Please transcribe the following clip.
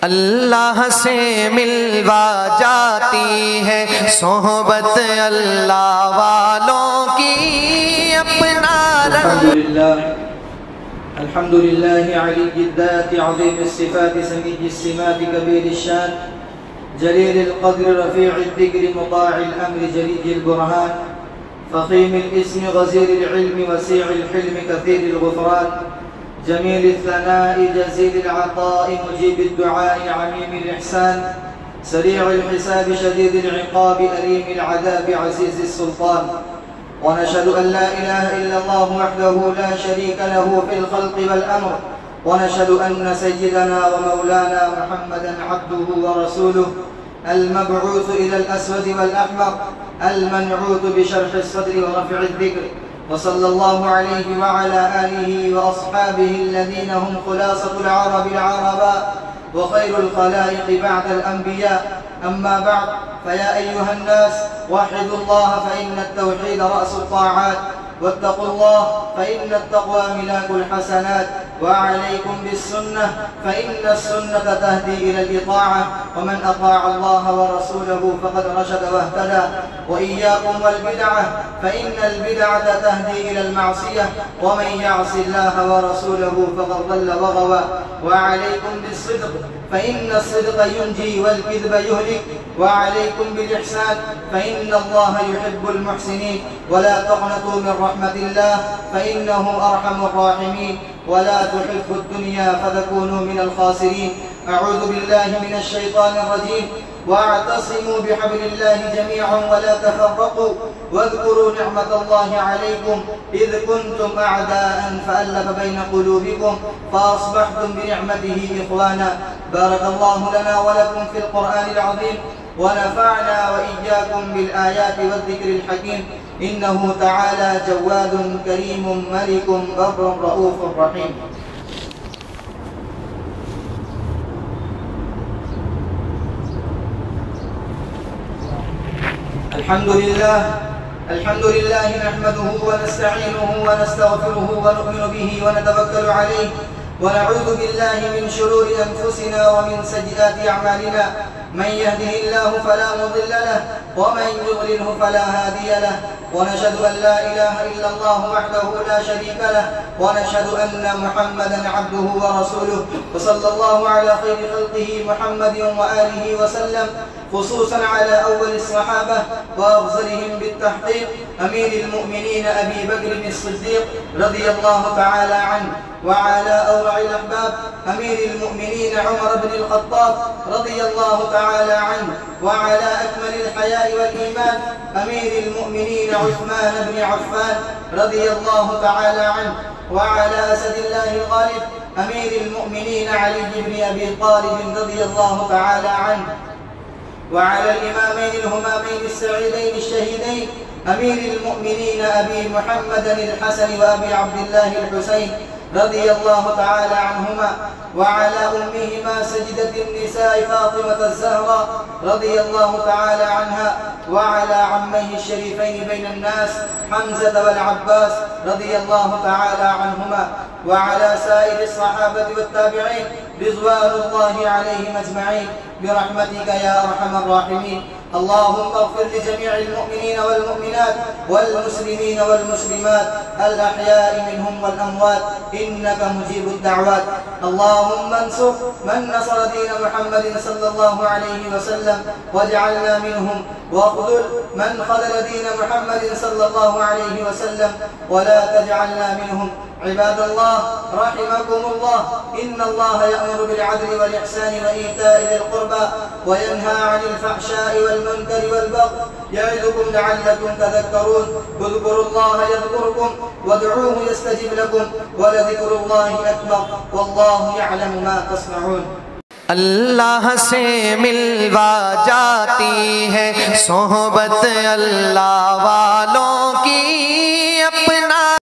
अल्लाह से मिलवा जाती है सोहबत अल्लाह वालों की अपना अल्हम्दुलिल्लाह अलीज्जात अज़ीम सिफ़ात समीज सिमात कबीर शान जलील क़द्र रफ़ीअ ज़िक्र मुताअ अम्र जलील बुरहान फ़ख़ीम इस्म गज़ीर इल्म वसीअ हिल्म कसीर ग़ुफ़रान जमील सनाअ जज़ील अताअ मुजीब दुआअ अमीम इहसान सरीअ हिसाब शदीद इक़ाब अलीम अज़ाब अज़ीज़ सुल्तान ونشهد أن لا إله إلا الله وحده لا شريك له في الخلق والأمر ونشهد أن سيدنا ومولانا محمدا عبده ورسوله المبعوث إلى الأسود والأحمر المنعوت بشرح الصدر ورفع الذكر وصلى الله عليه وعلى آله وأصحابه الذين هم خلاصة العرب العرباء وخير الخلائق بعد الأنبياء أما بعد فيا أيها الناس وحدوا الله فإن التوحيد رأس الطاعات واتقوا الله فإن التقوى ملاك الحسنات وعليكم بالسنة فإن السنة تهدي إلى الإطاعة ومن أطاع الله ورسوله فقد رشد واهتدى وإياكم والبدعة فإن البدعة تهدي إلى المعصية ومن يعص الله ورسوله فقد ضل وغوى وعليكم بالصدق فإن الصدق ينجي والكذب يهلك وعليكم بالإحسان فإن الله يحب المحسنين ولا تقنطوا من رحمة الله فإنه أرحم الراحمين ولا تحبوا الدنيا فتكونوا من الخاسرين أعوذ بالله من الشيطان الرجيم واعتصموا بحبل الله جميعا ولا تفرقوا واذكروا نعمة الله عليكم إذ كنتم أعداء فألف بين قلوبكم فأصبحتم بنعمته إخوانا بارك الله لنا ولكم في القرآن العظيم ونفعنا وإياكم بالآيات والذكر الحكيم إنه تعالى جواد كريم ملك بر رؤوف رحيم. الحمد لله نحمده ونستعينه ونستغفره ونؤمن به ونتوكل عليه ونعوذ بالله من شرور أنفسنا ومن سيئات أعمالنا من يهده الله فلا مضل له ومن يضلله فلا هادي له ونشهد أن لا إله إلا الله وحده لا شريك له ونشهد أن محمدا عبده ورسوله وصلى الله على خير خلقه محمد وآله وسلم خصوصا على أول الصحابة وأفضلهم بالتحقيق أمير المؤمنين أبي بكر الصديق رضي الله تعالى عنه وعلى أورع الأحباب أمير المؤمنين عمر بن الخطاب رضي الله تعالى عنه وعلى أكمل الحياء والإيمان أمير المؤمنين عثمان بن عفان رضي الله تعالى عنه وعلى أسد الله الغالب أمير المؤمنين علي بن أبي طالب رضي الله تعالى عنه وعلى الإمامين الهمامين السعيدين الشهيدين أمير المؤمنين أبي محمد الحسن وأبي عبد الله الحسين رضي الله تعالى عنهما وعلى أمهما سيدة النساء فاطمة الزهراء رضي الله تعالى عنها وعلى عميه الشريفين بين الناس حمزة والعباس رضي الله تعالى عنهما وعلى سائر الصحابة والتابعين رضوان الله عليهم أجمعين برحمتك يا أرحم الراحمين. اللهم اغفر لجميع المؤمنين والمؤمنات والمسلمين والمسلمات الأحياء منهم والأموات إنك مجيب الدعوات. اللهم انصر من نصر دين محمد صلى الله عليه وسلم واجعلنا منهم واخذل من خذل دين محمد صلى الله عليه وسلم ولا تجعلنا منهم. عباد الله رحمكم الله إن الله يأمر بالعدل والإحسان وإيتاء ذي القربى وينهى عن الفحشاء والمنكر والبغي يعظكم لعلكم تذكرون اذكروا الله يذكركم وادعوه يستجب لكم ولذكر الله أكبر والله يعلم ما تصنعون. अल्लाह से मिलवा जाती है सोहबत अल्लाह वालों की